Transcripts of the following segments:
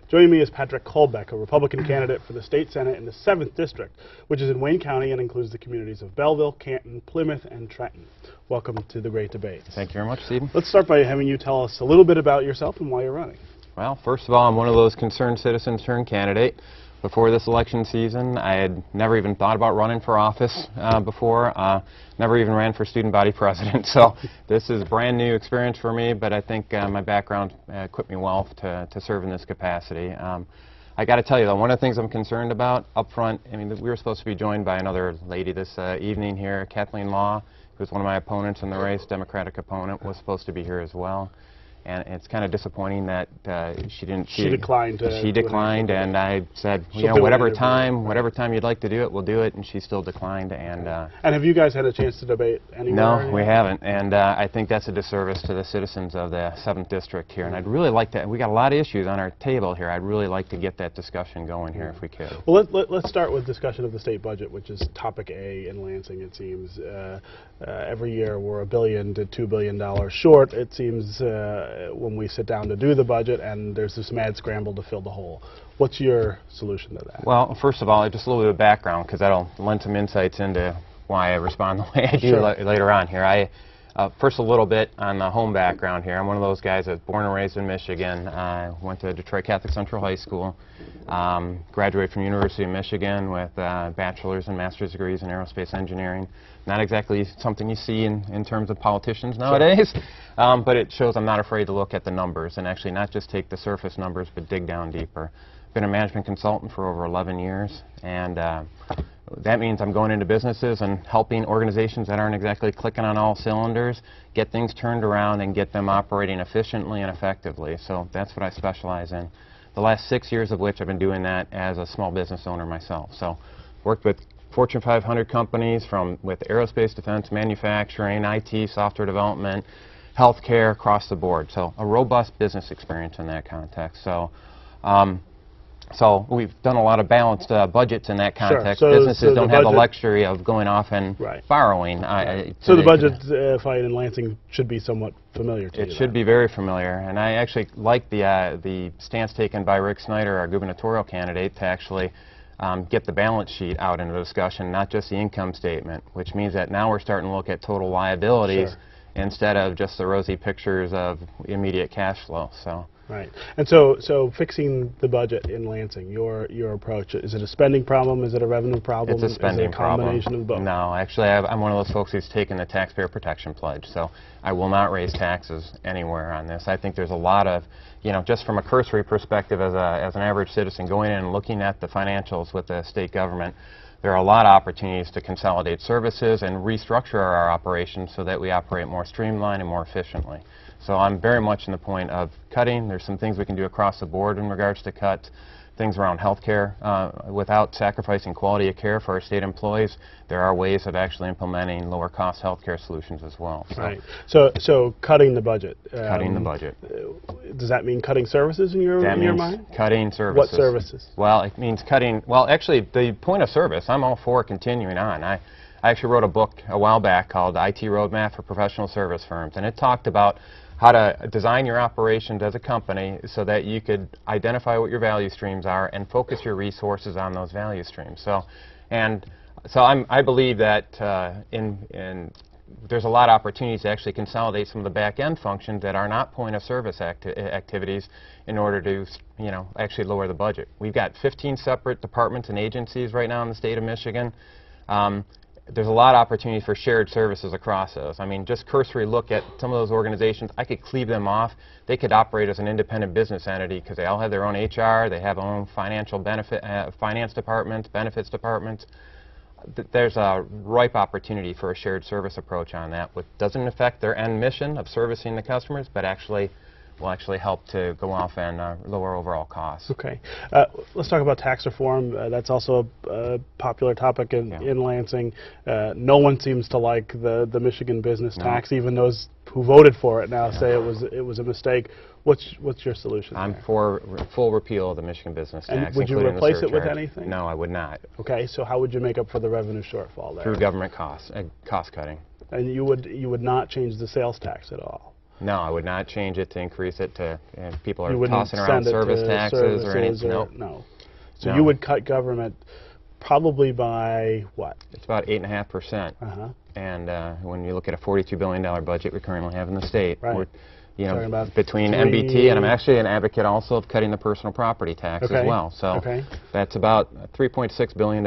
Joining me is Patrick Colbeck, a Republican candidate for the state Senate in the 7th District, which is in Wayne County and includes the communities of Belleville, Canton, Plymouth, and Trenton. Welcome to the great debate. Thank you very much, Stephen. Let's start by having you tell us a little bit about yourself and why you're running. Well, first of all, I'm one of those concerned citizens turned candidate. Before this election season, I had never even thought about running for office before. Never even ran for student body president. So this is a brand new experience for me, but I think my background equipped me well to serve in this capacity. I got to tell you, though, one of the things I'm concerned about up front, I mean, we were supposed to be joined by another lady this evening here, Kathleen Law, who was one of my opponents in the race, Democratic opponent, was supposed to be here as well. And it's kind of disappointing that she didn't. She declined. She declined, and I said, you know, whatever time you'd like to do it, we'll do it. And she still declined. And have you guys had a chance to debate anywhere? No, we haven't. And I think that's a disservice to the citizens of the 7th District here. And I'd really like to. We got a lot of issues on our table here. I'd really like to get that discussion going here if we could. Well, let's start with discussion of the state budget, which is topic A in Lansing. It seems every year we're $1 billion to $2 billion short. It seems. When we sit down to do the budget and there's this mad scramble to fill the hole. What's your solution to that? Well, first of all, just a little bit of background, because that'll lend some insights into why I respond the way I do later on here. First, a little bit on the home background here. I'm one of those guys that's born and raised in Michigan. I went to Detroit Catholic Central High School, graduated from University of Michigan with bachelor's and master's degrees in aerospace engineering. Not exactly something you see in terms of politicians nowadays, but it shows I'm not afraid to look at the numbers and actually not just take the surface numbers, but dig down deeper. Been a management consultant for over 11 years, and that means I'm going into businesses and helping organizations that aren't exactly clicking on all cylinders get things turned around and get them operating efficiently and effectively. So that's what I specialize in. The last 6 years of which I've been doing that as a small business owner myself. So worked with Fortune 500 companies with aerospace, defense, manufacturing, IT, software development, healthcare, across the board. So a robust business experience in that context. So so we've done a lot of balanced budgets in that context. So businesses don't have the luxury of going off and borrowing. So the budget fight in Lansing should be somewhat familiar to you. It should be very familiar, and I actually like the stance taken by Rick Snyder, our gubernatorial candidate, to actually get the balance sheet out into the discussion, not just the income statement, which means that now we're starting to look at total liabilities instead of just the rosy pictures of immediate cash flow. So. Right. And so fixing the budget in Lansing, your approach, is it a spending problem? Is it a revenue problem? It's a spending problem. Is it a combination of both? No, actually I'm one of those folks who's taken the taxpayer protection pledge, so I will not raise taxes anywhere on this. I think there's a lot of, you know, just from a cursory perspective as an average citizen going in and looking at the financials with the state government, there are a lot of opportunities to consolidate services and restructure our operations so that we operate more streamlined and more efficiently. So I'm very much in the point of cutting. There's some things we can do across the board in regards to cuts, things around health care. Without sacrificing quality of care for our state employees, there are ways of actually implementing lower cost health care solutions as well. So right. So cutting the budget. Cutting the budget. Does that mean cutting services in your mind? Cutting services. What services? Well, it means cutting, well, actually, the point of service, I'm all for continuing on. I actually wrote a book a while back called IT Roadmap for Professional Service Firms, and it talked about how to design your operations as a company so that you could identify what your value streams are and focus your resources on those value streams. So I believe that there's a lot of opportunities to actually consolidate some of the back-end functions that are not point-of-service activities in order to, you know, actually lower the budget. We've got 15 separate departments and agencies right now in the state of Michigan. There's a lot of opportunities for shared services across those. I mean, just cursory look at some of those organizations, I could cleave them off. They could operate as an independent business entity because they all have their own HR, they have their own finance departments, benefits departments. There's a ripe opportunity for a shared service approach on that, which doesn't affect their end mission of servicing the customers, but will actually help to go off and lower overall costs. Okay. Let's talk about tax reform. That's also a popular topic in Lansing. No one seems to like the Michigan business tax. Even those who voted for it now say it was a mistake. What's your solution? I'm for full repeal of the Michigan business tax. And would you replace it with anything? No, I would not. Okay. So how would you make up for the revenue shortfall there? Through government cost cutting. And you would not change the sales tax at all? No, I would not change it to increase it to, people You are wouldn't tossing around send it service to taxes or services anything. or, Nope. no. So No. you would cut government probably by what? It's about 8.5%. Uh-huh. And when you look at a $42 billion budget we currently have in the state, Right. we're, you Talking know, about between three- MBT, and I'm actually an advocate also of cutting the personal property tax Okay. as well. So Okay. that's about $3.6 billion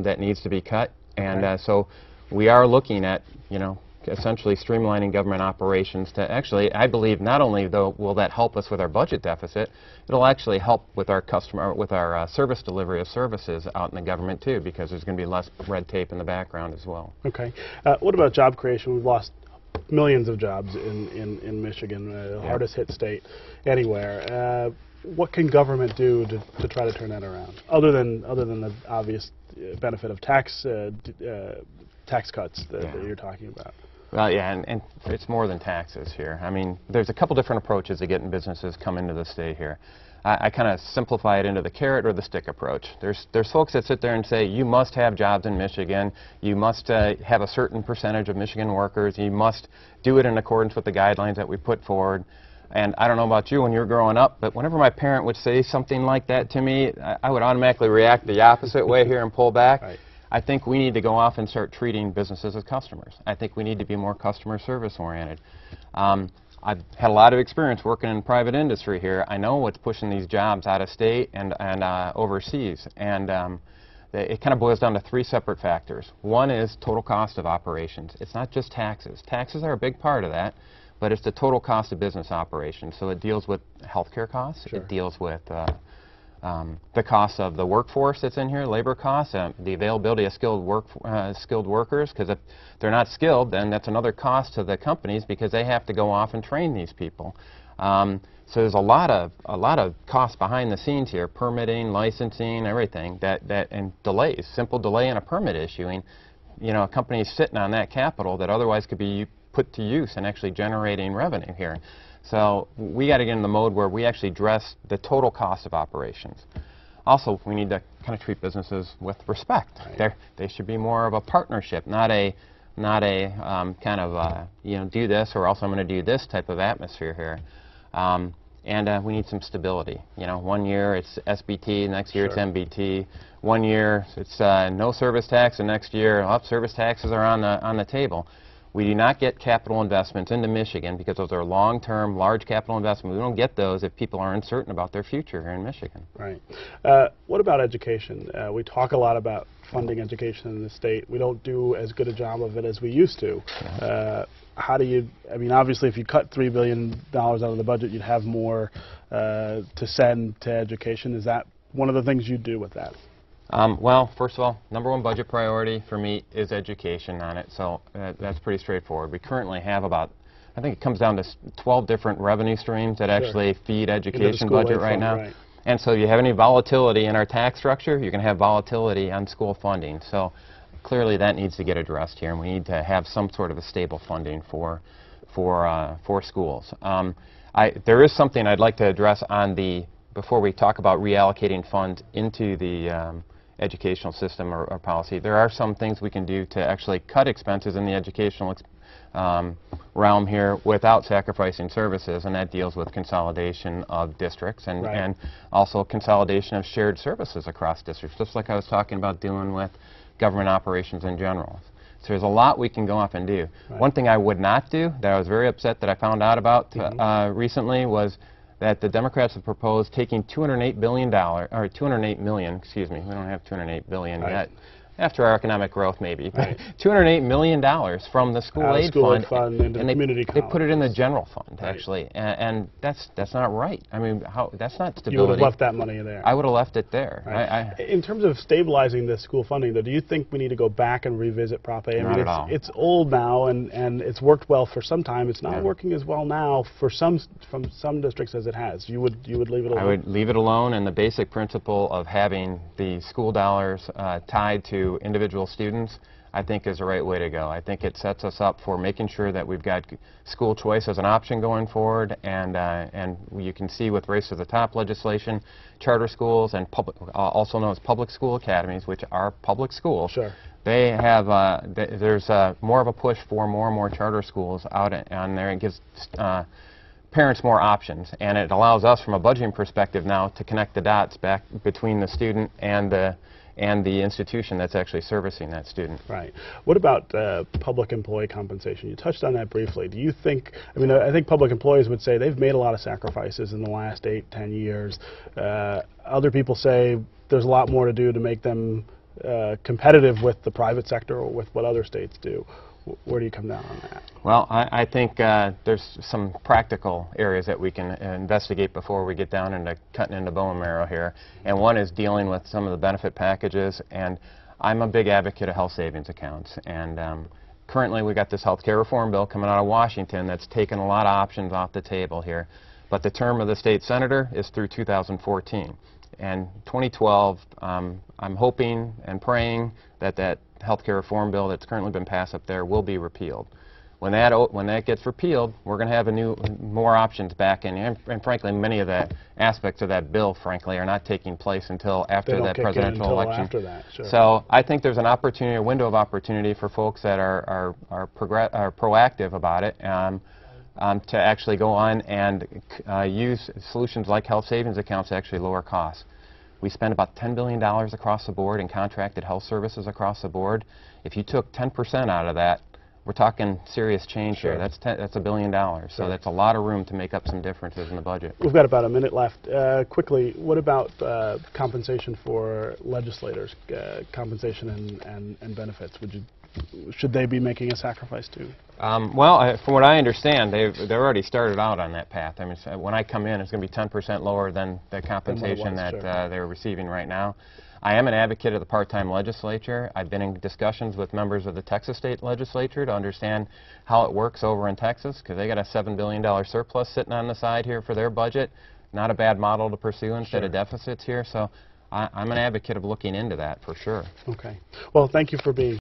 that needs to be cut. And Okay. so we are looking at, you know, essentially streamlining government operations to actually, I believe, not only though will that help us with our budget deficit, it'll actually help with our service delivery of services out in the government too, because there's going to be less red tape in the background as well. Okay. What about job creation? We've lost millions of jobs in Michigan, the Yeah. hardest hit state anywhere. What can government do to try to turn that around, other than the obvious benefit of tax cuts that you're talking about? Well, yeah, and it's more than taxes here. I mean, there's a couple different approaches to getting businesses come into the state here. I kind of simplify it into the carrot or the stick approach. There's folks that sit there and say, you must have jobs in Michigan, you must have a certain percentage of Michigan workers, you must do it in accordance with the guidelines that we put forward. And I don't know about you when you were growing up, but whenever my parent would say something like that to me, I would automatically react the opposite way here and pull back. Right. I think we need to go off and start treating businesses as customers. I think we need to be more customer service oriented. I've had a lot of experience working in private industry here. I know what's pushing these jobs out of state and overseas. And it kind of boils down to three separate factors. One is total cost of operations. It's not just taxes. Taxes are a big part of that, but it's the total cost of business operations. So it deals with healthcare costs. Sure. It deals with the cost of the workforce that's in here, labor costs, the availability of skilled workers, because if they're not skilled, then that's another cost to the companies because they have to go off and train these people. So there's a lot of costs behind the scenes here, permitting, licensing, everything, and delays, simple delay in a permit issuing. You know, a company's sitting on that capital that otherwise could be put to use and actually generating revenue here. So we got to get in the mode where we actually address the total cost of operations. Also, we need to kind of treat businesses with respect. Right. They should be more of a partnership, not a kind of you know, do this or else I'm going to do this type of atmosphere here. And we need some stability. You know, one year it's SBT, next year Sure. it's MBT. One year it's no service tax, and next year service taxes are on the table. We do not get capital investments into Michigan because those are long-term, large capital investments. We don't get those if people are uncertain about their future here in Michigan. Right. What about education? We talk a lot about funding education in the state. We don't do as good a job of it as we used to. How do you, I mean, obviously if you cut $3 billion out of the budget, you'd have more to send to education. Is that one of the things you do with that? Well, first of all, #1 budget priority for me is education on it, so that's pretty straightforward. We currently have about, I think it comes down to 12 different revenue streams that Sure. actually feed Into the education school budget aid right fund, now. right. And so you have any volatility in our tax structure, you can have volatility on school funding. So clearly that needs to get addressed here, and we need to have some sort of a stable funding for schools. There is something I'd like to address before we talk about reallocating funds into the educational system or policy. There are some things we can do to actually cut expenses in the educational realm here without sacrificing services, and that deals with consolidation of districts and, Right. and also consolidation of shared services across districts, just like I was talking about doing with government operations in general. So there's a lot we can go off and do. Right. One thing I would not do that I was very upset that I found out about recently was that the Democrats have proposed taking $208 million, excuse me, we don't have $208 billion Right. yet, after our economic growth maybe, Right. $208 million from the school Out of aid school fund, aid fund into and the community they put it in the colleges. general fund, Right. actually, and that's not right. I mean, that's not stability. You would have left that money there. I would have left it there. Right. In terms of stabilizing the school funding, though, do you think we need to go back and revisit Prop A? I Not mean, at all. it's old now, and it's worked well for some time. It's not Yeah. working as well now from some districts as it has. You would leave it alone? I would leave it alone, and the basic principle of having the school dollars tied to individual students, I think is the right way to go. I think it sets us up for making sure that we've got school choice as an option going forward, and you can see with Race to the Top legislation, charter schools and public, also known as public school academies, which are public schools. Sure. They have, there's more of a push for more and more charter schools out on there. It gives parents more options, and it allows us from a budgeting perspective now to connect the dots back between the student and the institution that's actually servicing that student. Right. What about public employee compensation? You touched on that briefly. Do you think, I mean, I think public employees would say they've made a lot of sacrifices in the last 8-10 years. Other people say there's a lot more to do to make them competitive with the private sector or with what other states do. Where do you come down on that? Well, I think there's some practical areas that we can investigate before we get down into cutting into bone marrow here. And one is dealing with some of the benefit packages. And I'm a big advocate of health savings accounts. And currently we got this health care reform bill coming out of Washington that's taken a lot of options off the table here. But the term of the state senator is through 2014. And 2012, I'm hoping and praying that that health care reform bill that's currently been passed up there will be repealed. When that gets repealed, we're going to have more options back in, and frankly, many of the aspects of that bill, frankly, are not taking place until after that presidential election. After that, sure. So I think there's an opportunity, a window of opportunity for folks that are proactive about it. To actually go on and use solutions like health savings accounts to actually lower costs. We spend about $10 billion across the board in contracted health services across the board. If you took 10% out of that, we're talking serious change here. That's $1 billion. So that's a lot of room to make up some differences in the budget. We've got about a minute left. Quickly, what about compensation for legislators, compensation and benefits? Should they be making a sacrifice too? Well, from what I understand, they've already started out on that path. I mean, so when I come in, it's going to be 10% lower than the compensation that they're receiving right now. I am an advocate of the part-time legislature. I've been in discussions with members of the Texas state legislature to understand how it works over in Texas, because they got a $7 billion surplus sitting on the side here for their budget. Not a bad model to pursue instead of deficits here. So I'm an advocate of looking into that for sure. Okay. Well, thank you for being